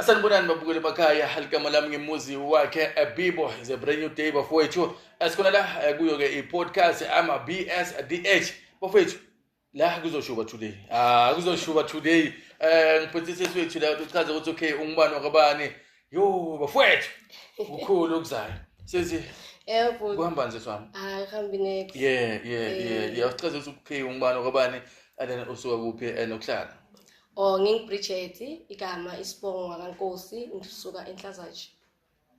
Sanibonani babukeli emakhaya haligama lami ngemuzi wakhe Bibo is a brand new day bafowethu esikhona la kuyo ke i-podcast ama BSDH bafowethu la kuzoshuba today kuzoshuba today ngiphethe seswethu la uchaza ukuthi okay ungubani wakabani yo bafowethu ukukhulu okuzayo sezi yebo kuhamba nje swami hambi next yeah uchaza ukuthi okay ungubani wakabani and then usuka kuphi nokuhlala ngingibridget igama isibongo kaNkosi ngisuka eNhlazatshe.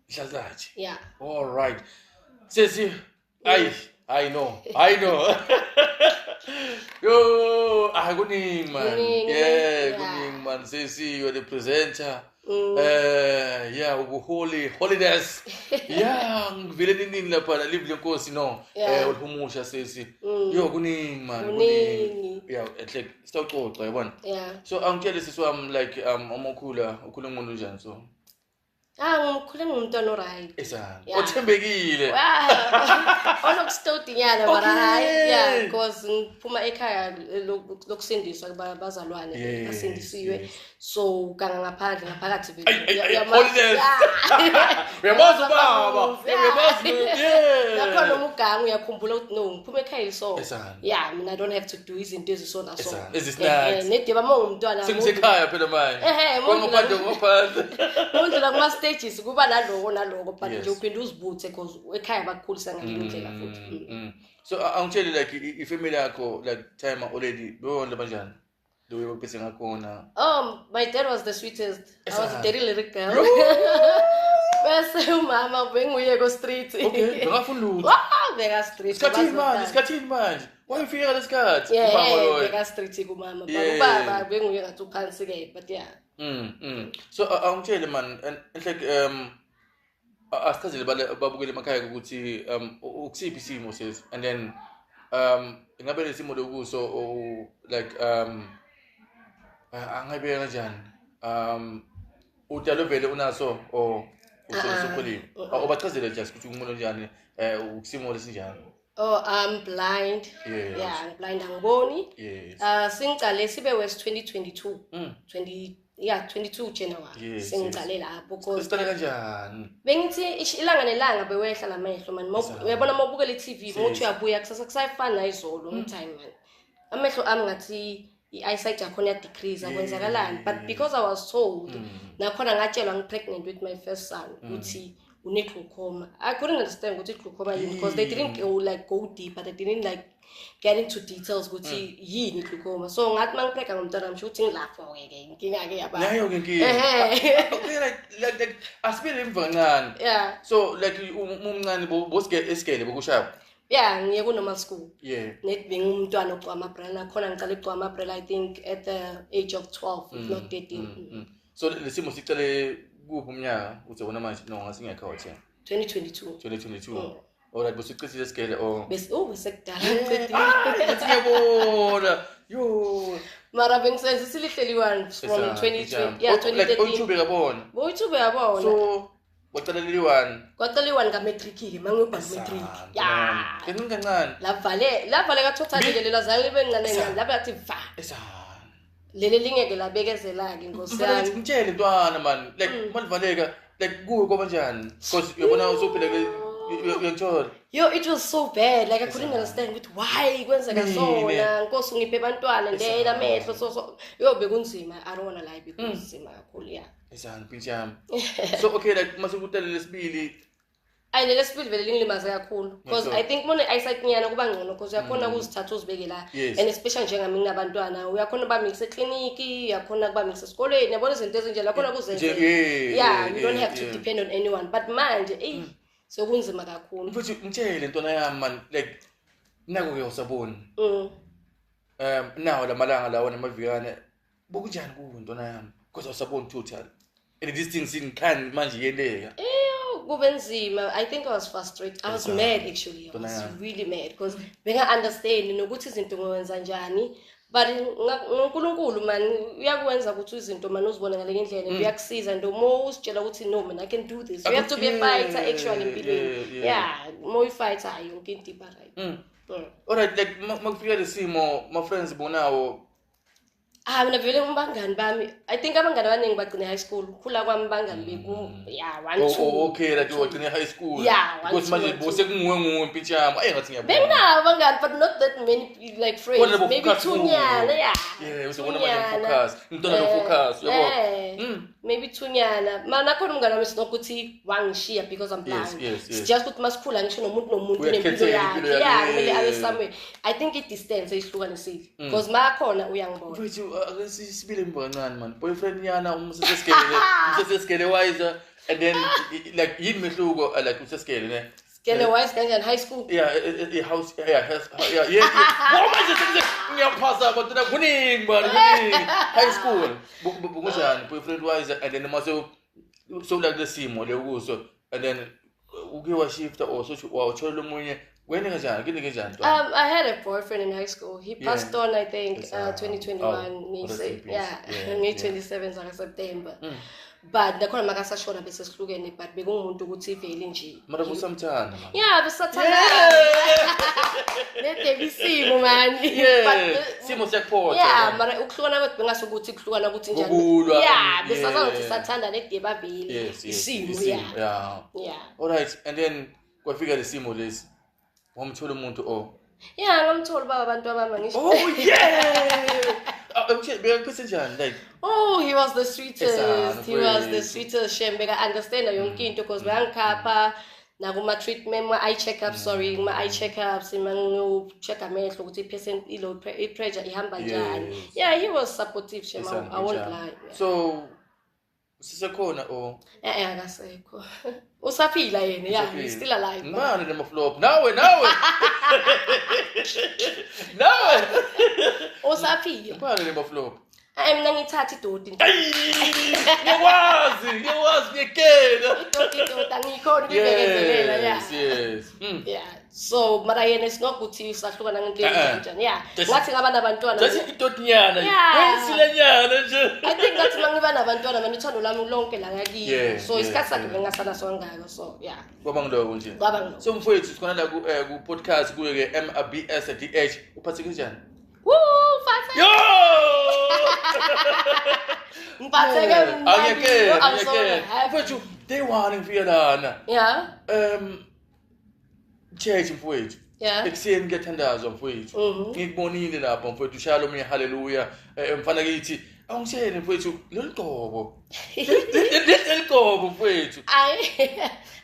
ENhlazatshe. Yeah. All right. Sesi, I know. Yo, kuning man. Yeah, kuning man. Sesi, you're the presenter. Yeah, holidays. Yeah, ngivele nini lapha live lenkosi no. Uhumusha sesi. Yo, kuning man. Kuning. Yeah, like sitawuxoxa yabona. Yeah. So angitshele sisi wami like ukhula umuntu njani so. Ngikhule ngumntwana oright. Exactly. Othembekile. Onokustodinyana mara hayi. Yeah, because ngiphuma ekhaya lokusindiswa kubazalwane basindisiwe. So kanga ngaphandle ngaphakathi vele. Uyamazi baba. Uyamazi. Yeah. Lapho nomugangu uyakhumbula ukuthi no ngiphuma ekhaya so. Yeah, I don't have to do izinto ezisona so. Nedeba mongumntwana. Singisekhaya phela manje. Ngophandle. Undlela kuma stages kuba naloko but nje uphinde uzibuthe because ekhaya bakukhulisa ngalendlela futhi. So angitshela like ifamily yakho like time already beyona banjani lo yopese ngakhona. My dad was the sweetest. I was a dirty little girl. Bese umama benguye ko street. Okay, ngafuna lutho. Beka street. Isikhathini manje. Wayefika lesikhathi umama beka street kumama. Ubaba benguye ngathi uphansi ke but yeah. So angitshele man and like asichazele babukele emakhaya ukuthi ukusiphi isimo sesi and then ngabe lesimo lokuso like angabe kanjani udalo vele unaso o usokhulile awubachazele just ukuthi umuntu njani ukusimo lesinjani. I'm blind. Yeah, I'm blind angiboni. Singicale sibe West 2022. 22 January singicale lapho because Sicale kanjani? Bengithi ilanga nelanga bewehla lamehlo man uyabona mawubukela iTV mothi uyabuya kusasa kusayifana izolo time man amehlo ami ngathi i-eyesight yakho ya decrease akwenzakalani but because I was told nakhona ngatshelwa ngipregnant with my first son ukuthi une-glaucoma. I couldn't understand ukuthi glaucoma because they didn't go deeper, they didn't get into details ukuthi yini glaucoma. So ngathi mangipheka ngomntwana msho ukuthi ngilapho ke inkinga ke yaba. Nayo ke inkinga. Okay like asibile emvancane. Yeah. So like umncane bosikele bokushaya. Yeah, ngiye ku normal school. Yeah. Net being umntwana ocwa amabrand nakhona ngicala icwa amabrand I think at the age of 12 if not 13. So lesimo sicale kuphi umnyaka uzobona manje no ngasingekho wethe 2022 alright bosiqisile isikele besekudala ngiyabona yo mara bengisenza silihleliwana from 2020 yeah 2013 YouTube yabona so waqala leliwani ka matric ke mangubha matric yeah kancane lavale ka totally lela zayile bengane lapha yathi va lele lingeke labekezela ke Nkosi yami ngitshele ntwana man like malivaleka like kuwe kwabanjani because uyabona usophila uyangithola yo it was so bad like I couldn't understand ukuthi why kwenzeka sona Nkosi ngiphe abantwana ndela amehlo so yo bekunzima I don't want to lie bekunzima kakhulu yeah pinch yami so okay like masukutele lesibili lesibili vele lingilimaze kakhulu because I think mona eyesight nyana kuba ngcono because uyakhona ukuzithatha uzibeke la and especially njengami nginabantwana uyakhona kuba mix eclinic uyakhona kuba mix esikoleni yabona izinto ezinje la khona kuzenza yeah you don't have to depend on anyone but manje so kunzima kakhulu futhi ngitshele ntwana yami man like nako ke usabona nawo lamalanga lawo namavikane bokunjani kuwe ntwana yami because usabona total and these things in can manje yendeka kubenzima I think I was frustrated I was mad actually I was really mad because benga understand nokuthi izinto ngowenza njani but uNkulunkulu man uyakwenza ukuthi izinto man uzibone ngale ndlela uyakusiza nto mo usitshela ukuthi no man I can do this you have to be a fighter actually empilweni yeah more fighter yonke into right alright like makufika lesimo my friends bonawo mina vele umbangani bami I think abangani abaningi bagcine high school khula kwami bangani beku yeah 1 2 okay that you were in high school yeah because manje bose kunguwe mpitshama ngathi ngiyabona bengina abangani but not that many like friends maybe 2 nyana yeah usibona manje focus ngintona focus yabo maybe 2 nyana mana khona umngane wami sinokuthi wangishiya because I'm blind it's just ukuthi masikhula ngisho nomuntu nempilo yakhe yeah kumele abe somewhere I think it distance eyihlukanisile because makhona uyangibona mfethu sibile mbancane man boyfriend yana umseseskele wise and then like yini mehluko like umseseskele ne skele wise kanjani high school house manje ngiyaphasa abantu kuningi bani kuningi high school bunjani boyfriend wise and then mase so like the simo lekuso and then uke wa shift or so wathola umunye wena kanjani kini kanjani I had a boyfriend in high school he passed on I think 2021 he said May 27 September but nakhona makasashona bese sihlukene but bekungumuntu ukuthi ivele nje mara kusamthana yeah besathana netebisimo man simo siyakuphotha yeah mara ukuhlukana kwethu bengasukuthi kuhlukana ukuthi njani yeah besathana ukuthi sathanda nedeba vele isimo yeah alright and then kwafika lesimo lesi wamthola umuntu yeah ngamthola baba abantu abama ngisho like he was the sweetest he was the sweetest shembeka understand yonke into because bangikhapha nakuma treatment ma eye checkups ma eye checkups mangu check amehlo ukuthi i-percent i-pressure ihamba njani yeah he was supportive shema I won't lie so sisekhona akasekho usaphila yena yeah he's still alive man name of flop nawe usaphila man name of flop mina ngithatha idodi ngiyakwazi ngiyekela idodi angikhona ukubekezelela yeah so mara yena isinokuthi sahlukana ngento enjani yeah ngathi ngabantu abantwana just idodinyana wesilenyana nje I think ngathi mangiba nabantwana manje uthando lami lonke la ngakiyo so isikhathi sakhe bengasana songako so yeah kwaba ngiloko nje so mfowethu sikhona la ku podcast kuye ke MBSDH uphathe kanjani fast yo mphatheke angeke mfowethu day one ngifiyelana yeah church mfowethu ekuseni ngiyathandazwa mfowethu ngikubonile lapha mfowethu ushaya lo haleluya mfana kithi awungishele mfowethu leliqobo mfowethu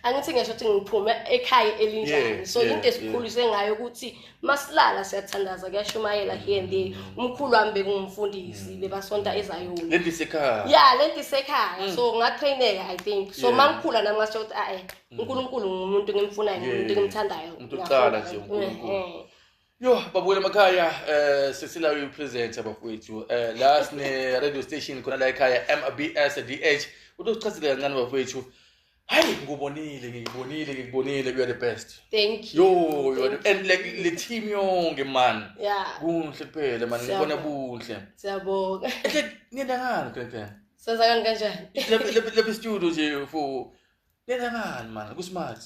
angithi ngisho ukuthi ngiphume ekhaya elinjani so into esikhulise ngayo ukuthi masilala siyathandaza kuyashumayela here and there umkhulu wami bekungumfundisi bebasonta ezayoni lentisekhaya so ngatraineka I think so mangikhula nami ngasho ukuthi uNkulunkulu ngumuntu ngimfunayo ngumuntu ngimthandayo umuntu uqala nje uNkulunkulu yo babuyela emakhaya sesila upresent abafowethu last ne radio station khona la ekhaya MBSDH uzochazela kancane bafowethu hayi ngikubonile you are the best thank you you are the, and like the team yonke man kuhle kuphela man ngibona kuhle siyabonga nenda ngani kanjani senza kanjani le studio nje for nenda ngani man kusmart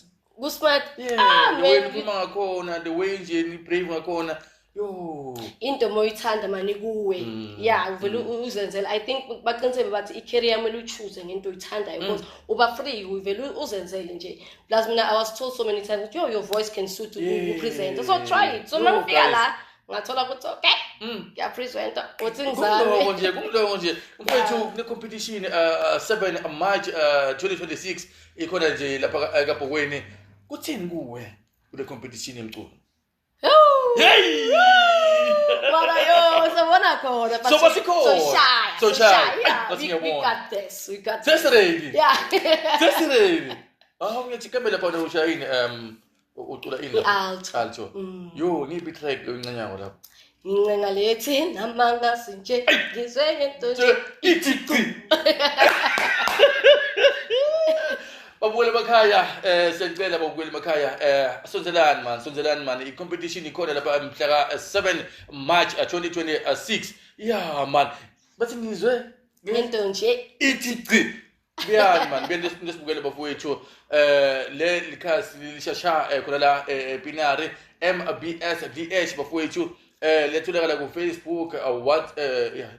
man wena ngakhona the way nje ni brave ngakhona yo into moyithanda mani kuwe yeah uvela uzenzela I think baqinisele bathi i-career yami uchoose ngento oyithandayo because uba free uvela uzenzele nje plus mina I was told so many times your voice can suit to present so try it so mangifika la ngathola ukuthi okay ngiyapresenta uthi ngizame kumlomo nje mfethu ne competition 7 March 2026 ikhona nje lapha kaBhokweni kuthini kuwe kule competition emculo Mara yo, sabona khona but so shy. We got this. That's ready. Yeah. That's ready. Ngiyathikambela phana ushayini ucula ini alto. Yo ngibi track loyincanyako lapho. Ngincenga lethi namanga sinje ngizwe ngento nje ithi. Babuyela emakhaya siyacela babuyela emakhaya sonzelani man i-competition ikhona lapha mhla ka 7 March 2026 yeah man bathi ngizwe ngento nje ithi biyani man besibukele bafowethu le likhasi lishasha khona la Pinari MBSDH bafowethu letholakala ku Facebook what yeah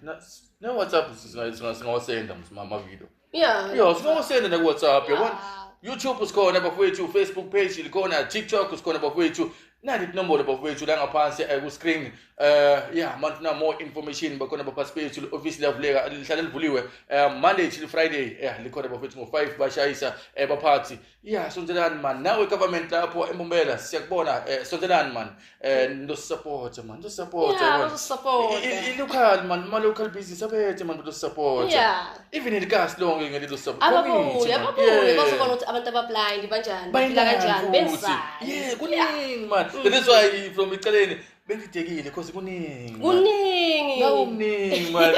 na WhatsApp singawasenda ama-video yeah singawasenda na ku WhatsApp yabona YouTube usikhona bafowethu Facebook page likhona TikTok usikhona bafowethu nani inombolo bafowethu la ngaphansi ku screen yeah manje na more information bakhona baphasphethu office lavuleka lihlala livuliwe Monday till Friday yeah likhona bafowethu ngo5 bashayisa baphathi yeah sondelani man nawe government lapho eMbombela siyakubona sondelani man ndo support man ndo support yeah support local man ma local business abethe man ndo support yeah even in gas lonke ngeli ndo support ababuye bazobona ukuthi abantu abablind banjani baphila kanjani benzani yeah kuningi man that's why from icaleni bengidekile because kuningi man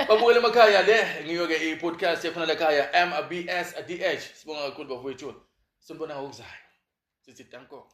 babukele emakhaya le ngiyo ke i-podcast yafuna lekhaya MBS DH sibonga kakhulu bafowethu simbona ngokuzayo sithi danko